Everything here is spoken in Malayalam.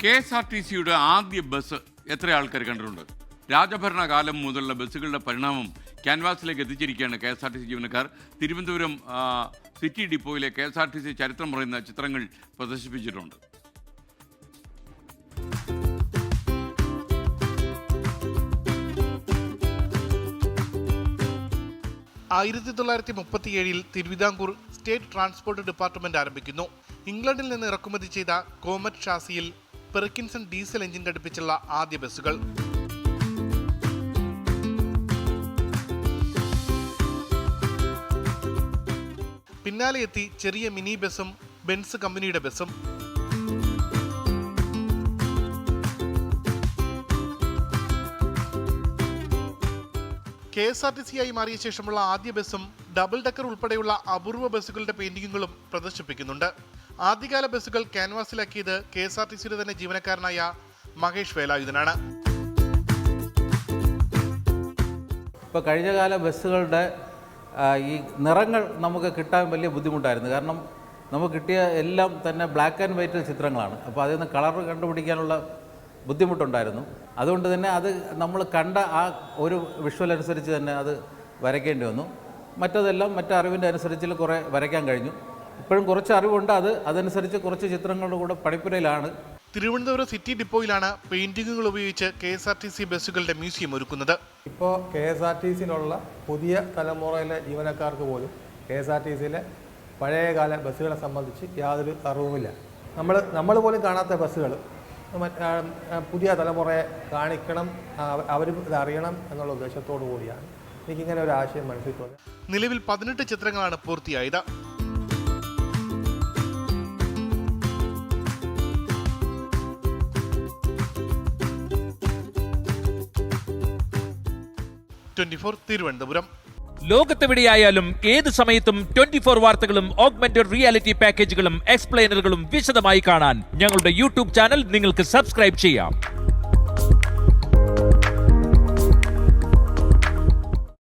KSRTCയുടെ ആദ്യ ബസ് എത്ര ആൾക്കാർ കണ്ടിട്ടുണ്ട്? രാജഭരണകാലം മുതലുള്ള ബസ്സുകളുടെ പരിണാമം ക്യാൻവാസിലേക്ക് എത്തിച്ചിരിക്കുകയാണ് KSRTC ജീവനക്കാർ. തിരുവനന്തപുരം സിറ്റി ഡിപ്പോയിലെ KSRTC ചരിത്രം പറയുന്ന ചിത്രങ്ങൾ പ്രദർശിപ്പിച്ചിട്ടുണ്ട്. തിരുവിതാംകൂർ സ്റ്റേറ്റ് ട്രാൻസ്പോർട്ട് ഡിപ്പാർട്ട്മെന്റ് ആരംഭിക്കുന്നു. ഇംഗ്ലണ്ടിൽ നിന്ന് ഇറക്കുമതി ചെയ്ത കോമറ്റ് ഷാസിയിൽ പെർക്കിൻസൺ ഡീസൽ എഞ്ചിൻ ഘടിപ്പിച്ചുള്ള ആദ്യ ബസ്സുകൾ. പിന്നാലെ എത്തി ചെറിയ മിനി ബസ്സും ബെൻസ് കമ്പനിയുടെ ബസ്സും. KSRTC ആയി മാറിയ ശേഷമുള്ള ആദ്യ ബസ്സും ഡബിൾ ഡെക്കർ ഉൾപ്പെടെയുള്ള അപൂർവ ബസ്സുകളുടെ പെയിന്റിങ്ങുകളും പ്രദർശിപ്പിക്കുന്നുണ്ട്. ആദ്യകാല ബസ്സുകൾ ക്യാൻവാസിലാക്കിയത് KSRTCയുടെ തന്നെ ജീവനക്കാരനായ മഹേഷ് വേലായുധനാണ്. ഇപ്പോൾ കഴിഞ്ഞകാല ബസ്സുകളുടെ ഈ നിറങ്ങൾ നമുക്ക് കിട്ടാൻ വലിയ ബുദ്ധിമുട്ടായിരുന്നു. കാരണം നമുക്ക് കിട്ടിയ എല്ലാം തന്നെ ബ്ലാക്ക് ആൻഡ് വൈറ്റ് ചിത്രങ്ങളാണ്. അപ്പോൾ അതിൽ നിന്ന് കളർ കണ്ടുപിടിക്കാനുള്ള ബുദ്ധിമുട്ടുണ്ടായിരുന്നു. അതുകൊണ്ട് തന്നെ അത് നമ്മൾ കണ്ട ആ ഒരു വിഷ്വൽ അനുസരിച്ച് തന്നെ അത് വരയ്ക്കേണ്ടി വന്നു. മറ്റതെല്ലാം മറ്ററിവിൻ്റെ അനുസരിച്ച് കുറേ വരയ്ക്കാൻ കഴിഞ്ഞു. ഇപ്പോഴും കുറച്ച് അറിവുണ്ട്. അതനുസരിച്ച് കുറച്ച് ചിത്രങ്ങളുടെ കൂടെ പണിപ്പുരയിലാണ്. തിരുവനന്തപുരം സിറ്റി ഡിപ്പോയിലാണ് പെയിന്റിങ്ങുകൾ ഉപയോഗിച്ച് KSRTC ബസ്സുകളുടെ മ്യൂസിയം ഒരുക്കുന്നത്. ഇപ്പോൾ KSRTCയിലുള്ള പുതിയ തലമുറയിലെ ജീവനക്കാർക്ക് പോലും KSRTCയിലെ പഴയകാല ബസ്സുകളെ സംബന്ധിച്ച് യാതൊരു അറിവുമില്ല. നമ്മൾ പോലും കാണാത്ത ബസ്സുകൾ പുതിയ തലമുറയെ കാണിക്കണം, അവരും ഇത് അറിയണം എന്നുള്ള ഉദ്ദേശത്തോടു കൂടിയാണ് എനിക്കിങ്ങനെ ഒരു ആശയം മനസ്സിൽ തോന്നി. നിലവിൽ 18 ചിത്രങ്ങളാണ് പൂർത്തിയായത്. തിരുവനന്തപുരം. ലോകത്തെവിടെയായാലും ഏത് സമയത്തും 24 വാർത്തകളും ഓഗ്മെന്റഡ് റിയാലിറ്റി പാക്കേജുകളും എക്സ്പ്ലെയിനറുകളും വിശദമായി കാണാൻ ഞങ്ങളുടെ യൂട്യൂബ് ചാനൽ നിങ്ങൾക്ക് സബ്സ്ക്രൈബ് ചെയ്യാം.